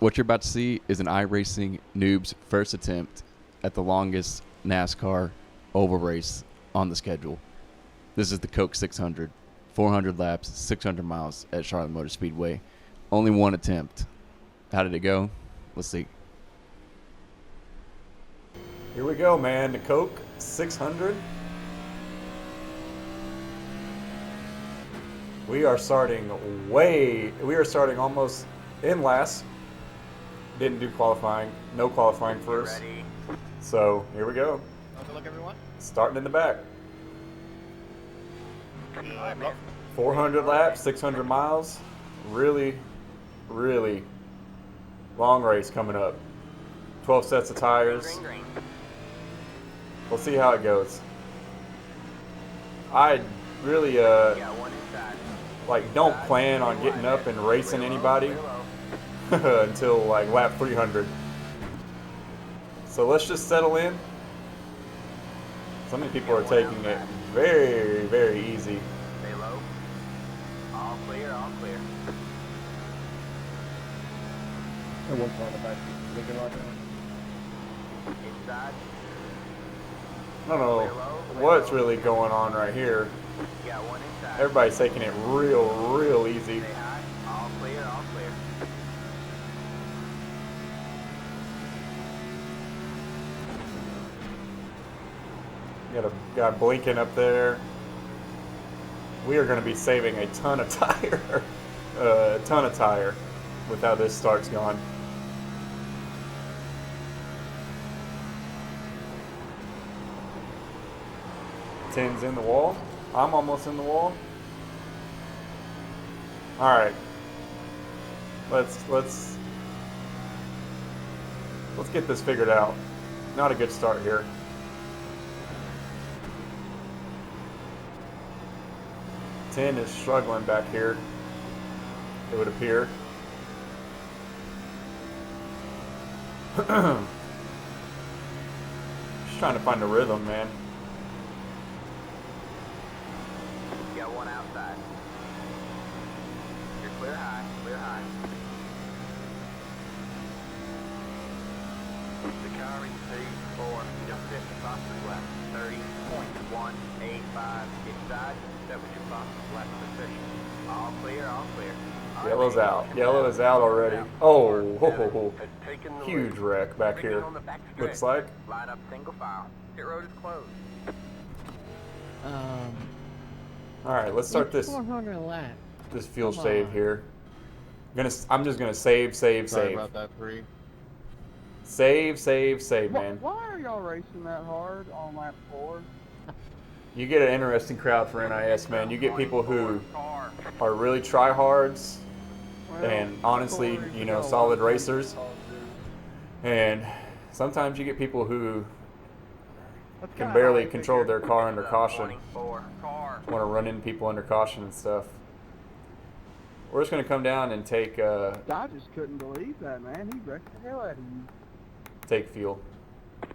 What you're about to see is an iRacing noob's first attempt at the longest NASCAR oval race on the schedule. This is the Coke 600, 400 laps, 600 miles at Charlotte Motor Speedway. Only one attempt. How did it go? Let's see. Here we go, man. The Coke 600. We are starting almost in last. Didn't do qualifying. No qualifying first. So here we go. Good luck, everyone. Starting in the back. 400 laps, 600 miles. Really, really long race coming up. 12 sets of tires. We'll see how it goes. I really don't plan on getting up and racing anybody until like lap 300. So let's just settle in. So many people are taking it very, very easy. Stay low. All clear, all clear. And one car in the back. Looking like Inside. I don't know what's really going on right here. Got one inside. Everybody's taking it real easy. Stay high. All clear, all clear. Got a guy blinking up there. We are going to be saving a ton of tire, with how this start's gone. Ten's in the wall. I'm almost in the wall. All right. Let's get this figured out. Not a good start here. Ten is struggling back here, it would appear. Just trying to find a rhythm, man. Got one outside. You're clear high, clear high. The car in P4, just 50 fastest left, 30.185 inside. That was your fastest lap position. All clear, all clear. Yellow's out. Yellow is out already. Oh, ho, ho, ho. Huge wreck back here. Looks like. Line up single file. Pit road is closed. All right, let's start this 400 laps. this fuel Come save on. here. I'm just gonna save. Sorry about that, 3. Save, man. Why are y'all racing that hard on lap 4? You get an interesting crowd for NIS, man. You get people who are really tryhards and honestly, solid racers. And sometimes you get people who can barely control their car under caution. Want to run into people under caution and stuff. We're just going to come down and take I just couldn't believe that, man. He wrecked the hell out of you. take fuel.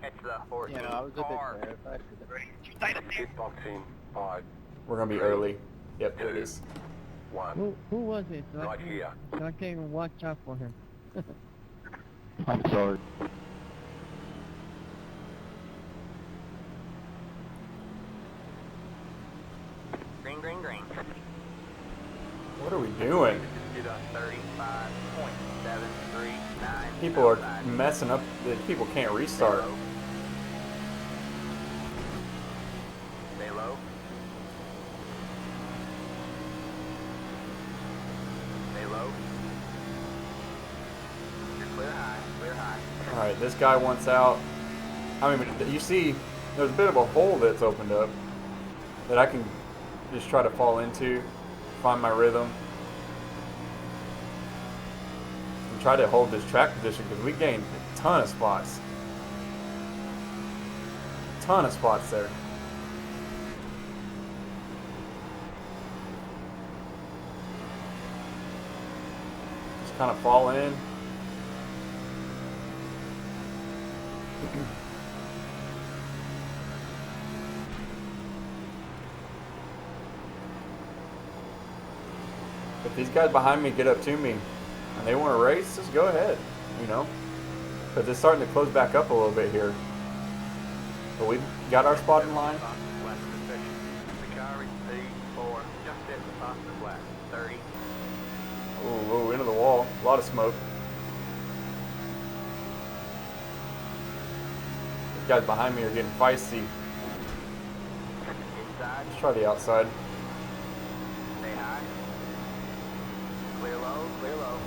It's the 14 Yeah, no, I was a bit car. terrified. Kickboxing 5, We're going to be early. Yep, there it is. 1. Who was it? So Right here. I can't even watch out for him. I'm sorry. Green, green, green. What are we doing? Did a 35.739. People are messing up. People can't restart. Stay low. Stay low. You're clear high, clear high. All right, this guy wants out. I mean, you see, there's a bit of a hole that's opened up that I can just try to fall into, find my rhythm, and try to hold this track position because we gained a ton of spots. Ton of spots there. Just kind of fall in. If these guys behind me get up to me, and they want to race, just go ahead, you know, because it's starting to close back up a little bit here. But we've got our spot in line. Last position. The car in P4, just hit the fastest lap. 30. Ooh, into the wall. A lot of smoke. These guys behind me are getting feisty. Inside. Let's try the outside. Stay high. Clear low, clear low.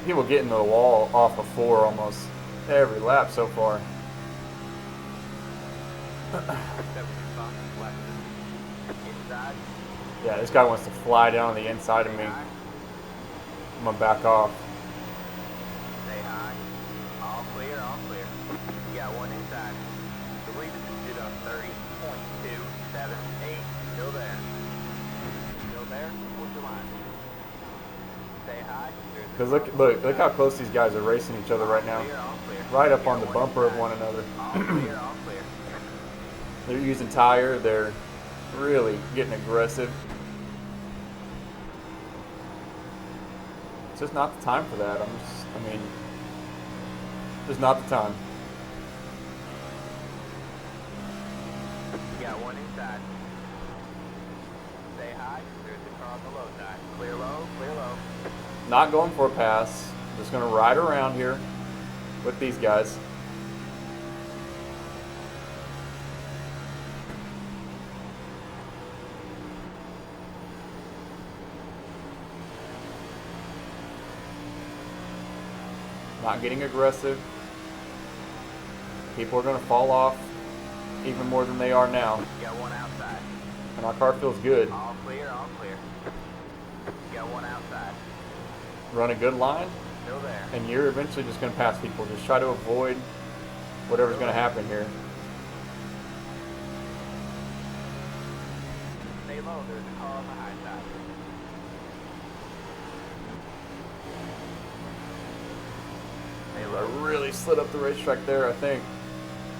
People getting the wall off of 4 almost every lap so far. Inside. Yeah, this guy wants to fly down on the inside of me. I'm gonna back off. Stay high. All clear, all clear. You got one inside. The lead is at 30.278. Still there. Still there? What's your line? Stay high. Because look how close these guys are racing each other right now. Right up on the bumper of one another. All clear, all clear. They're using tire. They're really getting aggressive. It's just not the time for that. I mean, just not the time. You got one inside. Stay high. There's the car on the low side. Clear low, clear low. Not going for a pass. Just going to ride around here with these guys. Not getting aggressive. People are going to fall off even more than they are now. You got one outside. And our car feels good. All clear, all clear. You got one outside. Run a good line, Still there. and you're eventually just going to pass people. Just try to avoid whatever's going to happen here. Stay low. There's a car on the high side. Stay I low. really slid up the racetrack there, I think.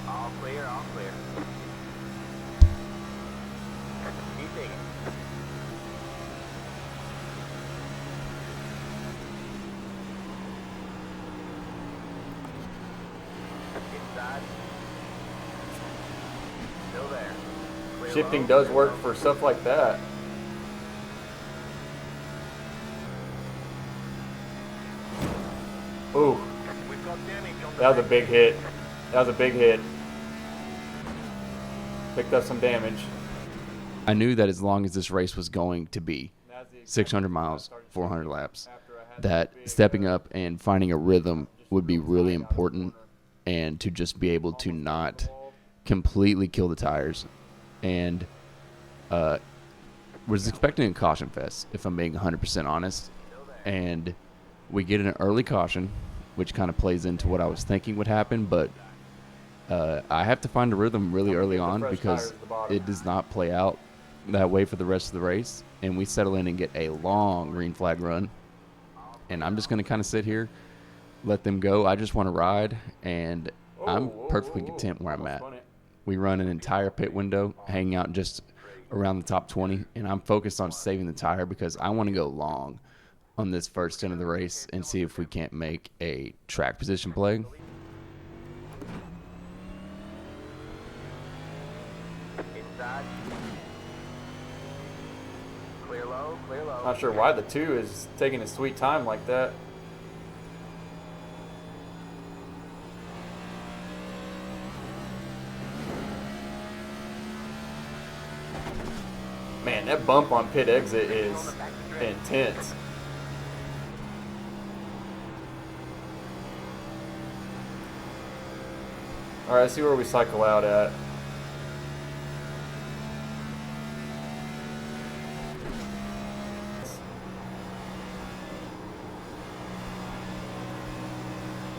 All clear, all clear. Keep digging. Inside. Still there. Clear Shifting low, does clear work low. for stuff like that. Ooh, We've got damage on the that was a right. big hit. That was a big hit. Picked up some damage. I knew that as long as this race was going to be 600 miles, 400 laps, that stepping up and finding a rhythm would be really important, and to just be able to not completely kill the tires. And was expecting a caution fest, if I'm being 100% honest. And we get an early caution, which kind of plays into what I was thinking would happen, but I have to find a rhythm really early on because it does not play out that way for the rest of the race. And we settle in and get a long green flag run. And I'm just going to kind of sit here, let them go. I just want to ride, and I'm perfectly content where I'm at. We run an entire pit window, hanging out just around the top 20, and I'm focused on saving the tire because I want to go long on this first 10 of the race and see if we can't make a track position play. Inside. Clear low, clear low. Not sure why the 2 is taking its sweet time like that. Man, that bump on pit exit is intense. All right, let's see where we cycle out at.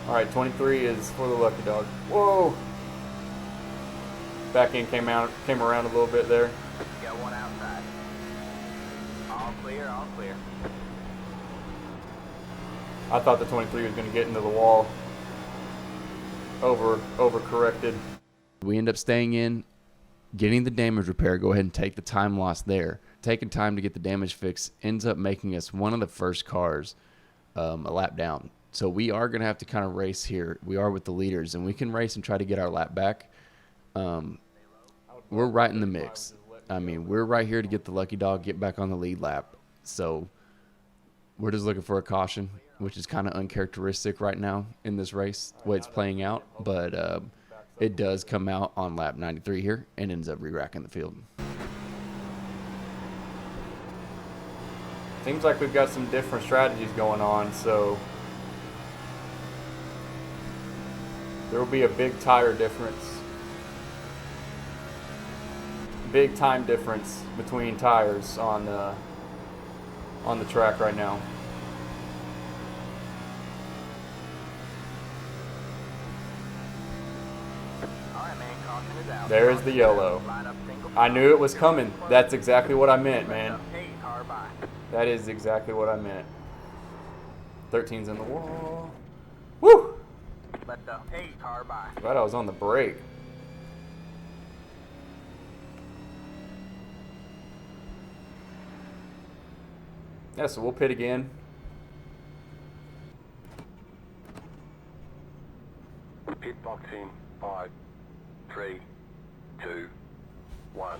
All right, 23 is for the lucky dog. Whoa! Back end came around a little bit there. You got one outside. All clear, all clear. I thought the 23 was going to get into the wall. Overcorrected. We end up staying in, getting the damage repair, go ahead and take the time loss there. Taking time to get the damage fixed ends up making us one of the first cars a lap down. So we are going to have to kind of race here. We are with the leaders, and we can race and try to get our lap back. We're right in the mix. I mean, we're right here to get the lucky dog, get back on the lead lap. So we're just looking for a caution, which is kind of uncharacteristic right now in this race, the way it's playing out. But it does come out on lap 93 here and ends up re-racking the field. Seems like we've got some different strategies going on, so there will be a big tire difference, big time difference between tires on the track right now. There's the yellow. I knew it was coming. That's exactly what I meant, man. That is exactly what I meant. 13's in the wall. Woo! Glad I was on the brake. Yeah, so we'll pit again. Pit box in 5, 3, 2, 1.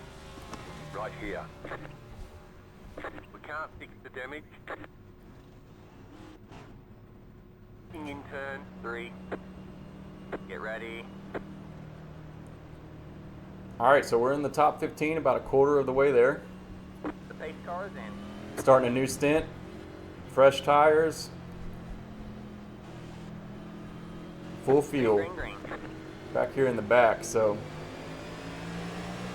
Right here. We can't fix the damage. In turn 3. Get ready. Alright, so we're in the top 15, about a quarter of the way there. The pace car is in. Starting a new stint. Fresh tires. Full fuel. Green, green. Back here in the back, so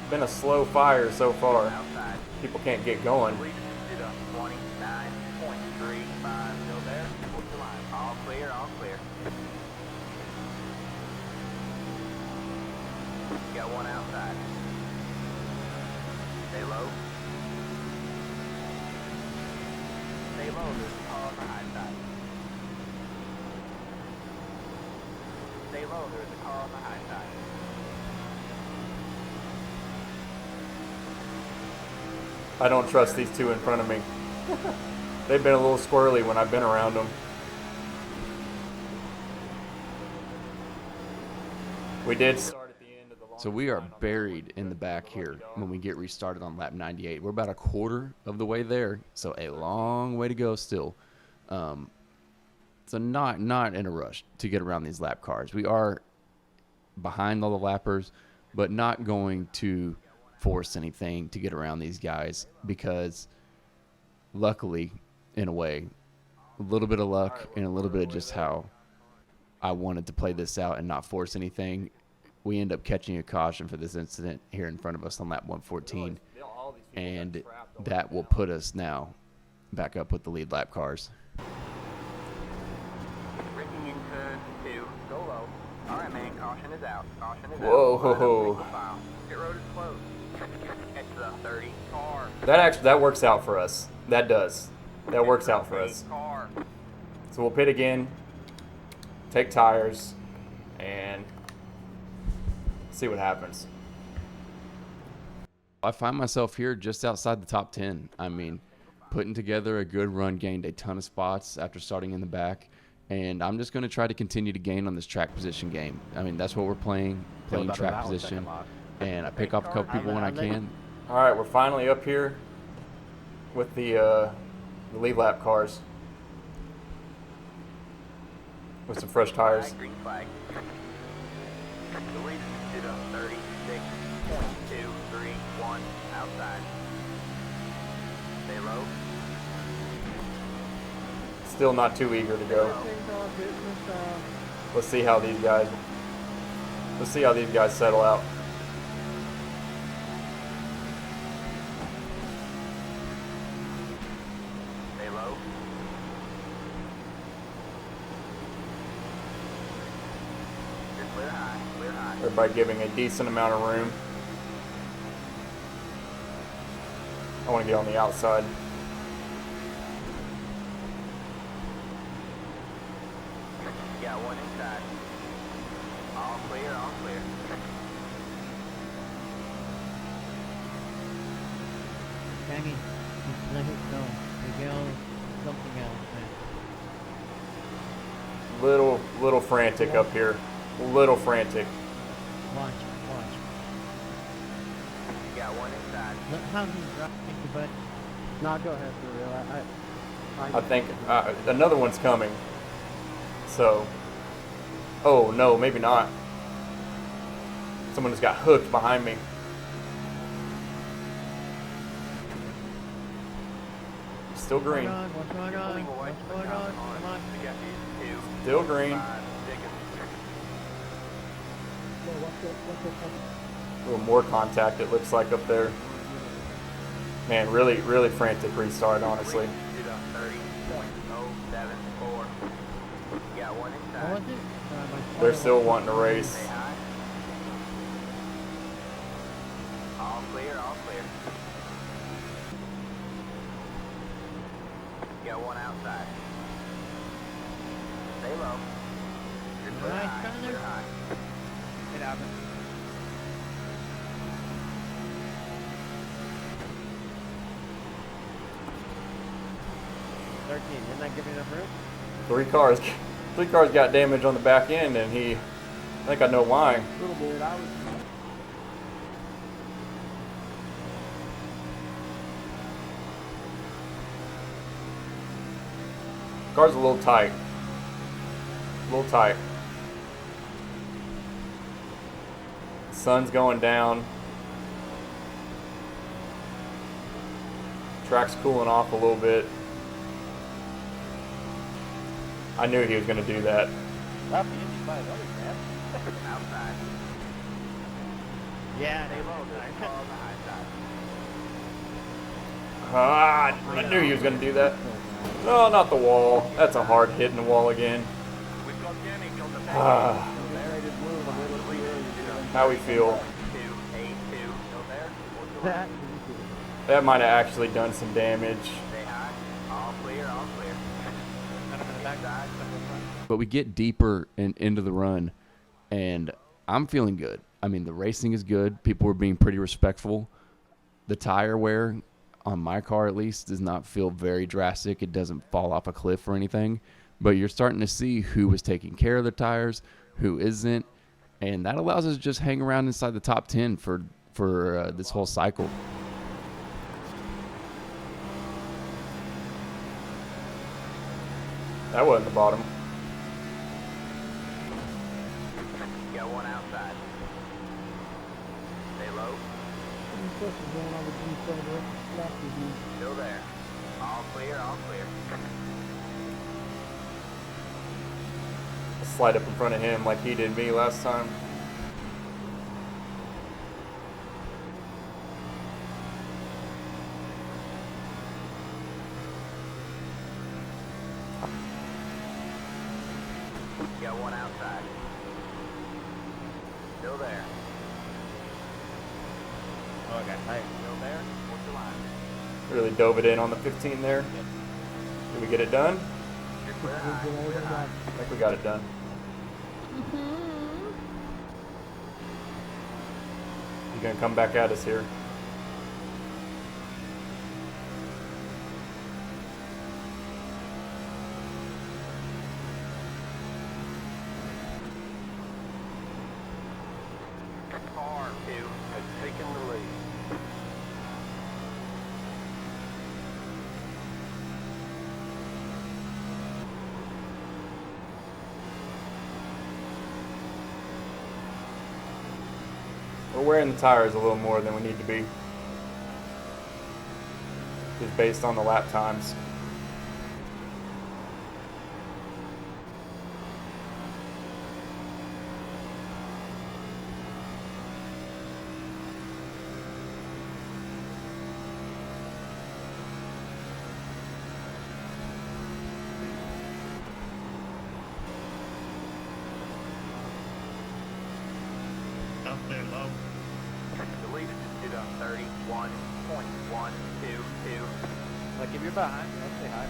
been a slow fire so far. Outside. People can't get going. Lead it up. 29.35 still there. What's the line? All clear, all clear. Got one outside. Stay low. Stay low, there's a car on the high side. Stay low, there's a car on the high side. I don't trust these two in front of me. They've been a little squirrely when I've been around them. We did start at the end of the long So we are buried in the back here when we get restarted on lap 98. We're about a quarter of the way there, so a long way to go still. So not in a rush to get around these lap cars. We are behind all the lappers, but not going to force anything to get around these guys because luckily, in a way, a little bit of luck and a little bit of just how I wanted to play this out and not force anything, we end up catching a caution for this incident here in front of us on lap 114, and that will put us now back up with the lead lap cars. Braking in turn 2. Go low. Alright, man. Caution is out. Caution is Whoa. out. Line up, single file. Pit road is closed. Catch the 30 car. That works out for us. That does. That works out for us. Car. So we'll pit again, take tires, and see what happens. I find myself here just outside the top 10. I mean, putting together a good run, gained a ton of spots after starting in the back, and I'm just going to try to continue to gain on this track position game. I mean, that's what we're playing track position, and I pick off a couple people when I can. All right, we're finally up here with the lead lap cars with some fresh tires. Flag, green flag. The lead is to 36.231 outside. Stay low. Still not too eager to go. Let's see how these guys settle out. Stay low. Just clear high. Clear high. Everybody giving a decent amount of room. I want to get on the outside. got one inside. All clear, all clear. Danny, just let it go. Miguel, something else, man. Little frantic up here. Little frantic. Watch. You got one inside. Look how he's dropping, but No, go ahead for real. I think another one's coming. So, oh no, maybe not. Someone just got hooked behind me. Still green. what's going on? Come on. We got these two. Still green. 5 seconds. A little more contact it looks like up there. Man, really frantic restart, honestly. 30.074. You got one What inside. was it? They're still wanting to race. Stay high. All clear, all clear. You got one outside. Stay low. You're clear Nice, high, Connor. clear high. Get out of it. Isn't that giving enough room? Three cars got damage on the back end, and I think I know why. A little bit. I was. Car's a little tight. Sun's going down. Track's cooling off a little bit. I knew he was going to do that. Outside. Yeah, Stay low, guys. All on the high side. I knew he was going to do that. No, not the wall. That's a hard hit in the wall again. We've got Jennings on the back. Ah, how we feel. 282. Still there? What's the That. line? That might have actually done some damage. Stay high. All clear, all clear. Inside. But we get deeper into the run, and I'm feeling good. I mean, the racing is good. People were being pretty respectful. The tire wear, on my car at least, does not feel very drastic. It doesn't fall off a cliff or anything. But you're starting to see who was taking care of the tires, who isn't, and that allows us to just hang around inside the top 10 for this whole cycle. That wasn't the bottom. Got one outside. Stay low. Still there. All clear, all clear. Slide up in front of him like he did me last time. Got one outside. Still there. Okay. Hey, still there? What's the line? Really dove it in on the 15 there. Did we get it done? You're clear high, clear high. I think we got it done. He's gonna come back at us here. R2 has taken the lead. We're wearing the tires a little more than we need to be. Just based on the lap times. The lead is up 31.122. Like if you're behind, I'll say hi.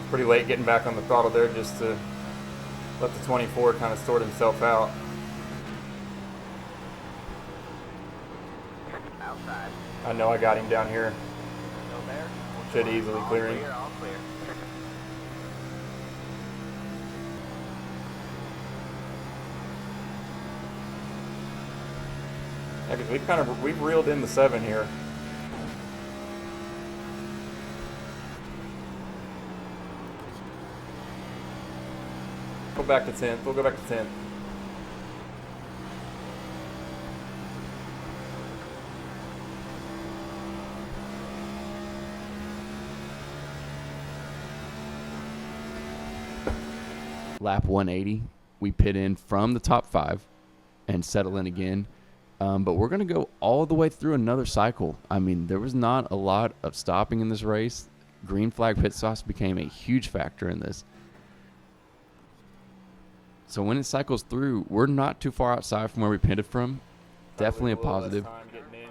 Pretty late getting back on the throttle there just to let the 24 kind of sort himself out. Outside. I know I got him down here. Still there? Should easily All clear him. clear, all clear. Yeah, 'cause we've reeled in the 7 here. Go back to 10th. We'll go back to 10th. Lap 180, we pit in from the top 5 and settle in again. But we're going to go all the way through another cycle. I mean, there was not a lot of stopping in this race. Green flag pit stops became a huge factor in this. So when it cycles through, we're not too far outside from where we pitted from. Definitely a positive.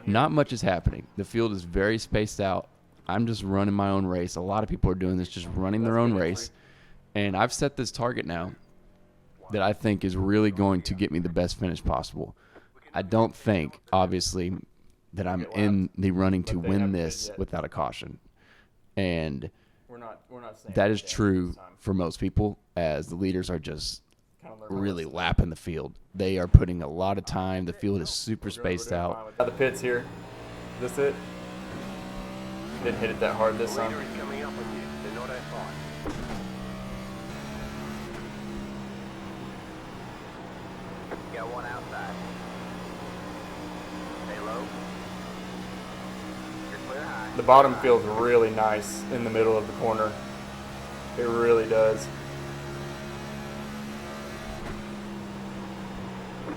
Not much is happening. The field is very spaced out. I'm just running my own race. A lot of people are doing this, just running their own race. And I've set this target now that I think is really going to get me the best finish possible. I don't think, obviously, that I'm in the running to win this without a caution. And that is true for most people, as the leaders are just really lapping the field. They are putting a lot of time. The field is super spaced out. The pits here. Is this it? Didn't hit it that hard this time. Leader is coming up with you. They know that far. Got one outside. Stay low. You're clear high. The bottom feels really nice in the middle of the corner. It really does.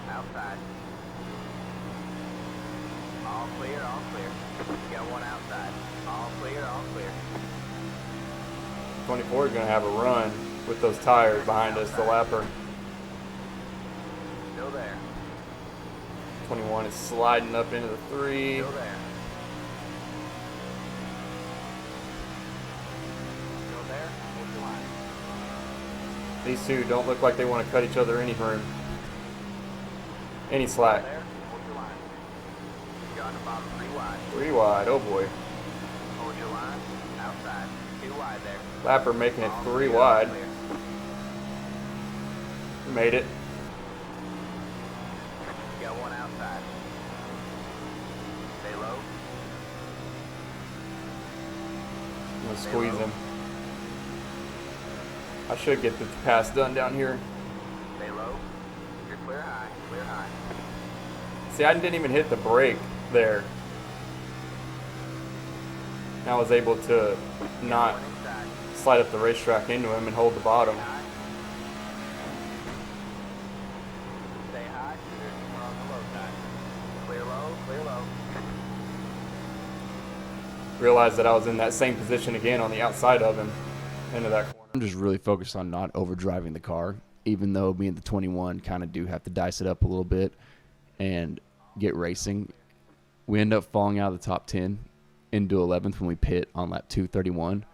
Outside. All clear, all clear. Got one outside. All clear, all clear. 24 is going to have a run with those tires behind us, the lapper. Still there. 21 is sliding up into the 3. Still there. Still there. Hold your line. These two don't look like they want to cut each other any room. Any slack. There. Hold your line. You're on the bottom 3 wide. 3 wide, oh boy. Hold your line. Outside. 2 wide there. Lapper making it All 3 clear, all wide. clear. Made it. Got one outside. Stay low. I'm going to squeeze him. I should get the pass done down here. Stay low. You're clear high. Clear high. See, I didn't even hit the brake there. I was able to not One inside. slide up the racetrack into him and hold the bottom. High. Stay high. There's more on the low side. Clear low. Clear low. Realized that I was in that same position again on the outside of him into that corner. I'm just really focused on not overdriving the car, even though me and the 21 kind of do have to dice it up a little bit and get racing. We end up falling out of the top 10 into 11th when we pit on lap 231.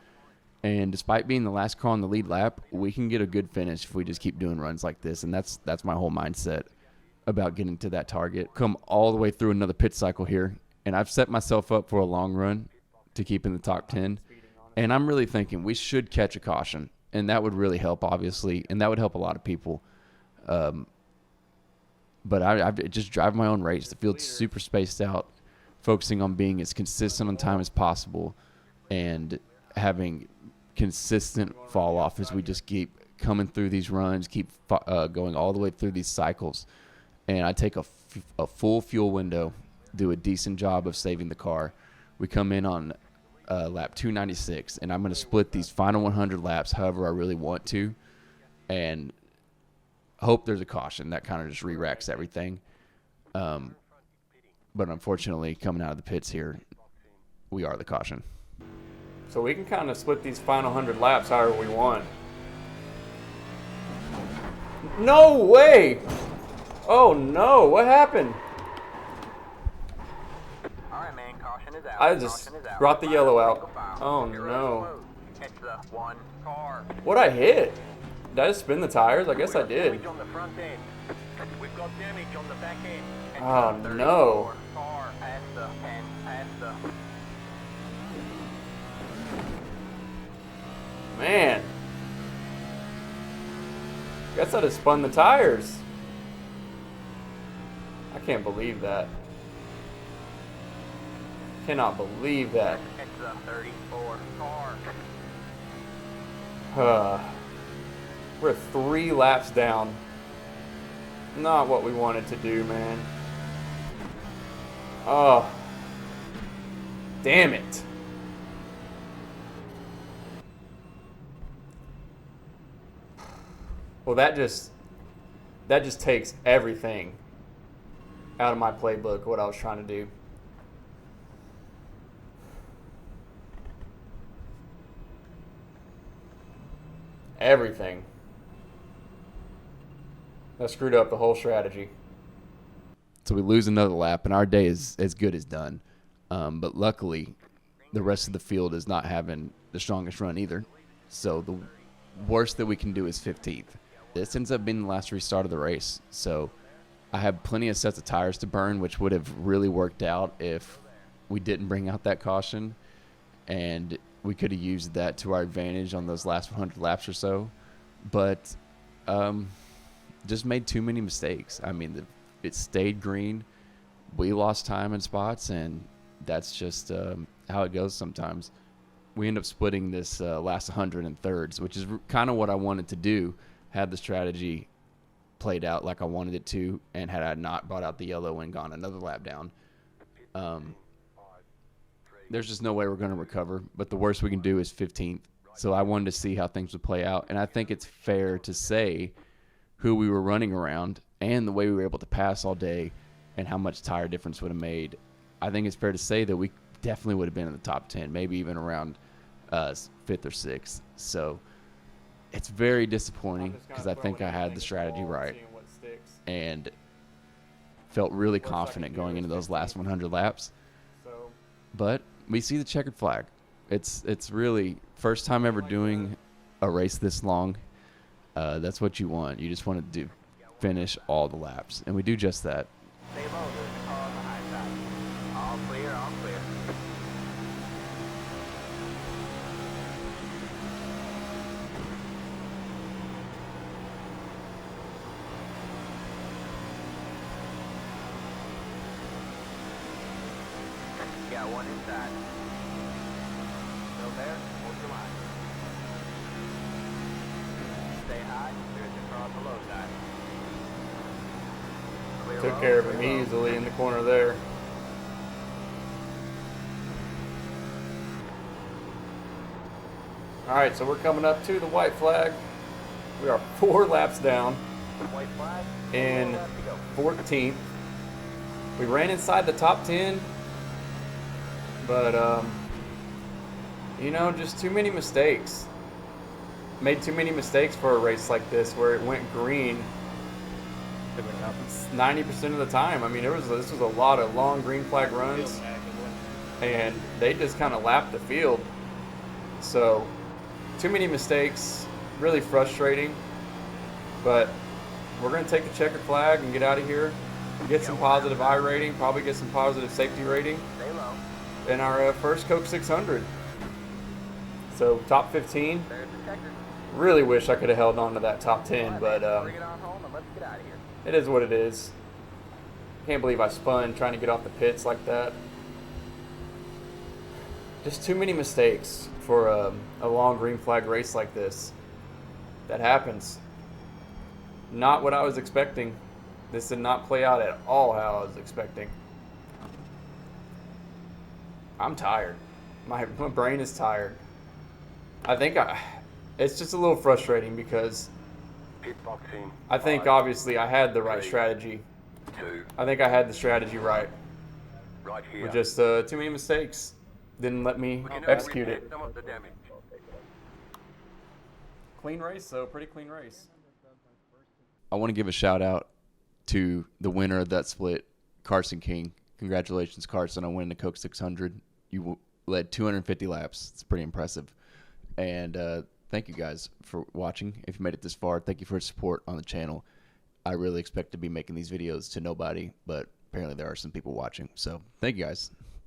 And despite being the last car on the lead lap, we can get a good finish if we just keep doing runs like this. And that's my whole mindset about getting to that target. Come all the way through another pit cycle here, and I've set myself up for a long run to keep in the top 10. And I'm really thinking we should catch a caution, and that would really help, obviously, and that would help a lot of people. But I just drive my own race. The field's super spaced out, focusing on being as consistent on time as possible and having consistent fall off as we just keep coming through these runs, keep going all the way through these cycles. And I take a full fuel window, do a decent job of saving the car. We come in on lap 296, and I'm going to split these final 100 laps however I really want to, and hope there's a caution. That kind of just re-racks everything. But unfortunately, coming out of the pits here, we are the caution. So we can kind of split these final 100 laps however we want. No way! Oh no, what happened? All right, man. Caution is out. I just Caution is out. brought the yellow out. Single file. Oh Get ready to no. load. It's the one car. What'd I hit? Did I just spin the tires? I guess I did. Damage on the front end. We've got damage on the back end. It's Oh, the no. 34 car. And the. Man. Guess I just spun the tires. I can't believe that. Cannot believe that. It's the 34 car. We're 3 laps down. Not what we wanted to do, man. Oh. Damn it. Well, that just takes everything out of my playbook, what I was trying to do. Everything. That screwed up the whole strategy. So we lose another lap, and our day is as good as done. But luckily, the rest of the field is not having the strongest run either. So the worst that we can do is 15th. This ends up being the last restart of the race. So I have plenty of sets of tires to burn, which would have really worked out if we didn't bring out that caution. And we could have used that to our advantage on those last 100 laps or so. But just made too many mistakes. I mean, it stayed green. We lost time in spots, and that's just how it goes sometimes. We end up splitting this last 100 in thirds, which is kind of what I wanted to do, had the strategy played out like I wanted it to, and had I not brought out the yellow and gone another lap down. There's just no way we're going to recover, but the worst we can do is 15th. So I wanted to see how things would play out, and I think it's fair to say who we were running around and the way we were able to pass all day and how much tire difference would have made. I think it's fair to say that we definitely would have been in the top 10, maybe even around 5th or 6th. So it's very disappointing because I think I had the strategy right and felt really confident going into those last 100 laps. But we see the checkered flag. It's really first time ever doing a race this long. That's what you want. You just want to do finish all the laps, and we do just that. Stay low, there's a car on the high side. All clear, all clear. Got one inside. Still there? Hold your line. Stay high. There's a car on the low side. Clear Took low, care of clear him low. easily in the corner there. All right, so we're coming up to the white flag. We are 4 laps down White flag. in Left to go. 14th. We ran inside the top 10, but just too many mistakes. Made too many mistakes for a race like this where it went green 90% of the time. I mean, this was a lot of long green flag runs, and they just kind of lapped the field. So, too many mistakes, really frustrating. But we're going to take the checkered flag and get out of here, get some positive I rating, probably get some positive safety rating Stay low. in our first Coke 600. So, top 15. There's the checker. Really wish I could have held on to that top 10, but Bring it on home and let's get out of here. it is what it is. Can't believe I spun trying to get off the pits like that. Just too many mistakes for a long green flag race like this. That happens. Not what I was expecting. This did not play out at all how I was expecting. I'm tired. My brain is tired. I think it's just a little frustrating because I think obviously I had the right strategy. I think I had the strategy right. Right here. But just too many mistakes didn't let me execute it. Some of the damage. Clean race, though. Pretty clean race. I want to give a shout out to the winner of that split, Carson King. Congratulations, Carson, on winning the Coke 600. You led 250 laps. It's pretty impressive. And thank you guys for watching. If you made it this far, thank you for your support on the channel. I really expect to be making these videos to nobody, but apparently there are some people watching. So thank you guys.